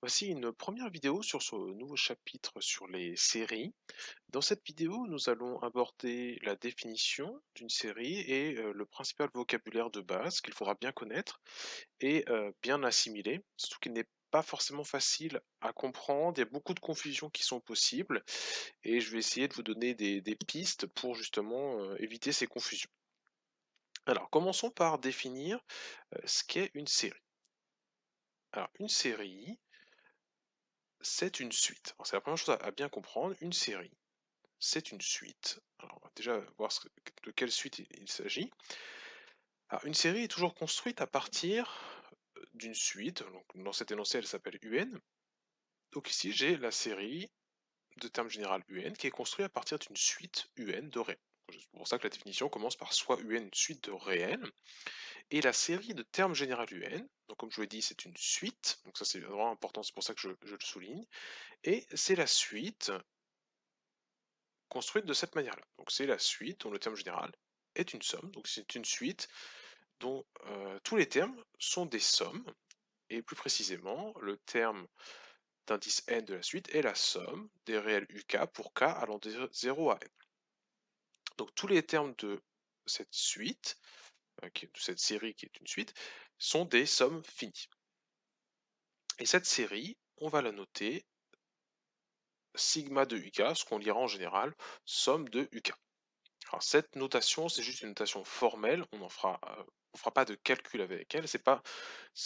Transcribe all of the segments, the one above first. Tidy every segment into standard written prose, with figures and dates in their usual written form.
Voici une première vidéo sur ce nouveau chapitre sur les séries. Dans cette vidéo, nous allons aborder la définition d'une série et le principal vocabulaire de base qu'il faudra bien connaître et bien assimiler, surtout qu'il n'est pas forcément facile à comprendre, il y a beaucoup de confusions qui sont possibles et je vais essayer de vous donner des pistes pour justement éviter ces confusions. Alors, commençons par définir ce qu'est une série. Alors, une série, c'est une suite. Alors, c'est la première chose à bien comprendre. Une série, c'est une suite. Alors, on va déjà voir de quelle suite il s'agit. Alors, une série est toujours construite à partir d'une suite. Donc, dans cet énoncé, elle s'appelle UN. Donc ici, j'ai la série de terme général UN qui est construite à partir d'une suite UN de réels. C'est pour ça que la définition commence par soit UN, une suite de réels, et la série de termes général UN, donc comme je vous l'ai dit, c'est une suite, donc ça c'est vraiment important, c'est pour ça que je le souligne, et c'est la suite construite de cette manière-là. Donc c'est la suite dont le terme général est une somme. Donc c'est une suite dont tous les termes sont des sommes. Et plus précisément, le terme d'indice n de la suite est la somme des réels UK pour k allant de 0 à n. Donc tous les termes de cette suite, de cette série qui est une suite, sont des sommes finies. Et cette série, on va la noter sigma de UK, ce qu'on lira en général somme de UK. Alors cette notation, c'est juste une notation formelle, on fera pas de calcul avec elle, c'est pas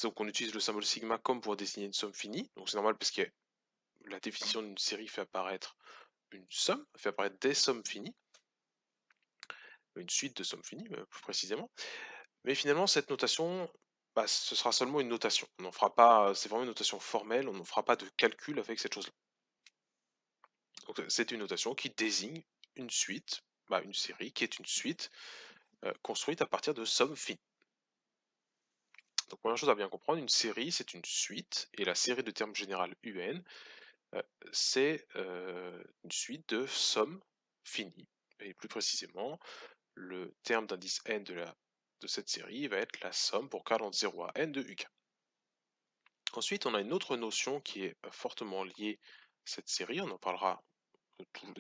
donc on utilise le symbole sigma comme pour désigner une somme finie, donc c'est normal parce que la définition d'une série fait apparaître une somme, fait apparaître des sommes finies, une suite de sommes finies plus précisément, mais finalement cette notation, bah, ce sera seulement une notation, on n'en fera pas, c'est vraiment une notation formelle, on ne fera pas de calcul avec cette chose-là. Donc c'est une notation qui désigne une suite, bah, une série qui est une suite construite à partir de sommes finies. Donc première chose à bien comprendre, une série c'est une suite, et la série de termes général UN, c'est une suite de sommes finies. Et plus précisément, le terme d'indice n de cette série va être la somme pour k allant de 0 à n de UK. Ensuite, on a une autre notion qui est fortement liée à cette série, on en parlera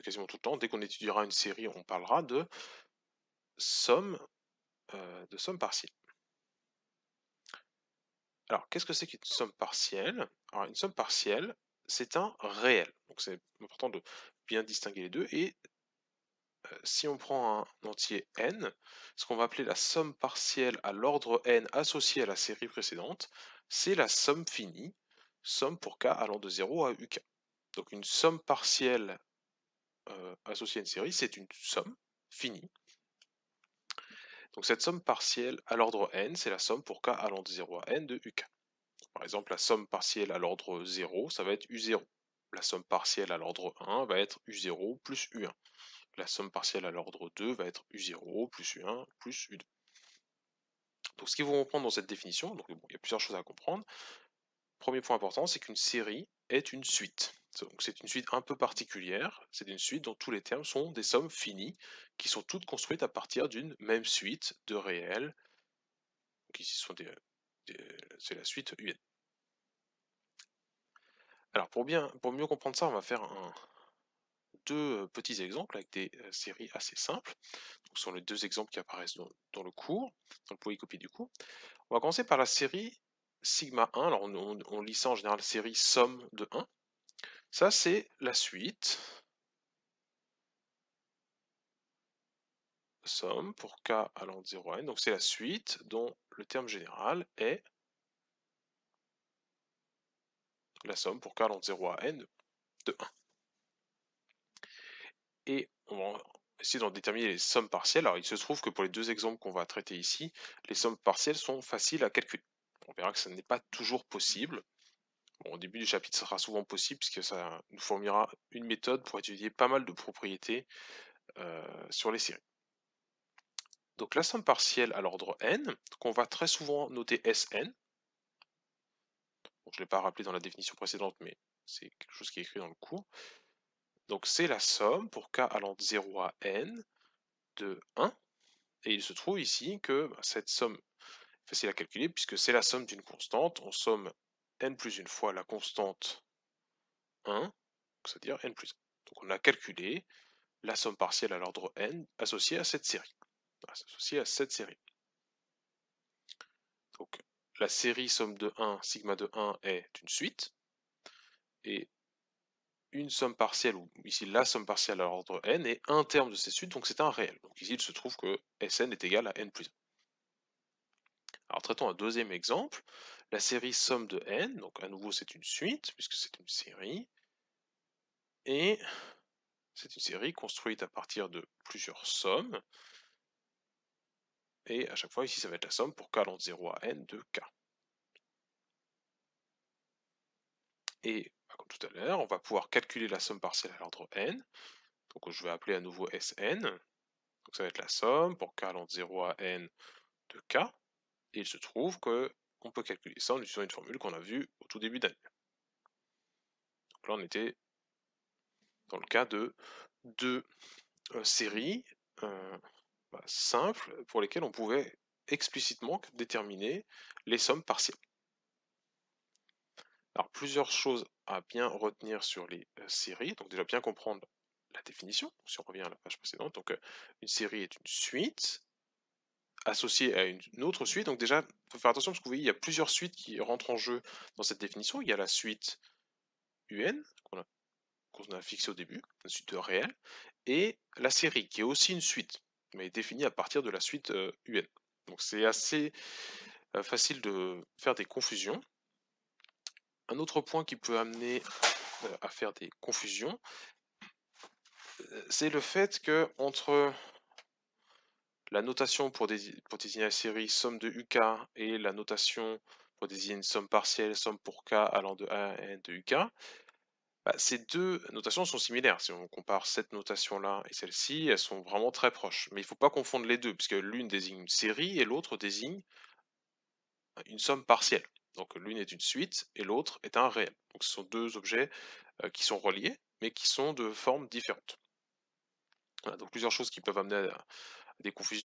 quasiment tout le temps. Dès qu'on étudiera une série, on parlera de somme partielle. Alors, qu'est-ce que c'est qu'une somme partielle? Alors, une somme partielle, c'est un réel. Donc, c'est important de bien distinguer les deux. Et si on prend un entier n, ce qu'on va appeler la somme partielle à l'ordre n associée à la série précédente, c'est la somme finie, somme pour k allant de 0 à uk. Donc, une somme partielle associée à une série, c'est une somme finie. Donc, cette somme partielle à l'ordre n, c'est la somme pour k allant de 0 à n de uk. Par exemple, la somme partielle à l'ordre 0, ça va être U0. La somme partielle à l'ordre 1 va être U0 plus U1. La somme partielle à l'ordre 2 va être U0 plus U1 plus U2. Donc ce qu'il faut comprendre dans cette définition, donc bon, il y a plusieurs choses à comprendre. Premier point important, c'est qu'une série est une suite. Donc c'est une suite un peu particulière, c'est une suite dont tous les termes sont des sommes finies, qui sont toutes construites à partir d'une même suite de réels. Donc ici c'est la suite UN. Alors pour mieux comprendre ça, on va faire deux petits exemples avec des séries assez simples. Donc, ce sont les deux exemples qui apparaissent dans le cours, dans le polycopie du cours. On va commencer par la série sigma 1. Alors on lit ça en général série somme de 1. Ça c'est la suite. Somme pour k allant de 0 à n. Donc c'est la suite dont le terme général est la somme pour k allant de 0 à n de 1. Et on va essayer d'en déterminer les sommes partielles. Alors il se trouve que pour les deux exemples qu'on va traiter ici, les sommes partielles sont faciles à calculer. On verra que ça n'est pas toujours possible. Bon, au début du chapitre, ça sera souvent possible puisque ça nous fournira une méthode pour étudier pas mal de propriétés sur les séries. Donc la somme partielle à l'ordre n, qu'on va très souvent noter Sn. Bon, je ne l'ai pas rappelé dans la définition précédente, mais c'est quelque chose qui est écrit dans le cours. Donc c'est la somme pour k allant de 0 à n de 1. Et il se trouve ici que cette somme est facile à calculer puisque c'est la somme d'une constante. On somme n plus une fois la constante 1, c'est-à-dire n plus 1. Donc on a calculé la somme partielle à l'ordre n associée à cette série. Associée à cette série. Donc la série somme de 1, sigma de 1 est une suite, et une somme partielle, ou ici la somme partielle à l'ordre n, est un terme de cette suite, donc c'est un réel. Donc ici il se trouve que Sn est égal à n plus 1. Alors traitons un deuxième exemple, la série somme de n, donc à nouveau c'est une suite, puisque c'est une série, et c'est une série construite à partir de plusieurs sommes, et à chaque fois ici ça va être la somme pour k allant de 0 à n de k. Et comme tout à l'heure, on va pouvoir calculer la somme partielle à l'ordre n, donc je vais appeler à nouveau Sn, donc ça va être la somme pour k allant de 0 à n de k, et il se trouve que on peut calculer ça en utilisant une formule qu'on a vue au tout début d'année. Donc là on était dans le cas de deux séries simples pour lesquelles on pouvait explicitement déterminer les sommes partielles. Alors plusieurs choses à bien retenir sur les séries, donc déjà bien comprendre la définition, si on revient à la page précédente, donc une série est une suite associée à une autre suite, donc déjà il faut faire attention parce que vous voyez il y a plusieurs suites qui rentrent en jeu dans cette définition, il y a la suite UN qu'on a fixée au début, une suite de réel, et la série qui est aussi une suite, mais définie à partir de la suite UN. Donc c'est assez facile de faire des confusions. Un autre point qui peut amener à faire des confusions, c'est le fait que entre la notation pour désigner la série somme de UK et la notation pour désigner une somme partielle, somme pour K allant de A à N de UK, ces deux notations sont similaires. Si on compare cette notation-là et celle-ci, elles sont vraiment très proches. Mais il ne faut pas confondre les deux, puisque l'une désigne une série et l'autre désigne une somme partielle. Donc l'une est une suite et l'autre est un réel. Donc ce sont deux objets qui sont reliés, mais qui sont de formes différentes. Voilà, donc plusieurs choses qui peuvent amener à des confusions.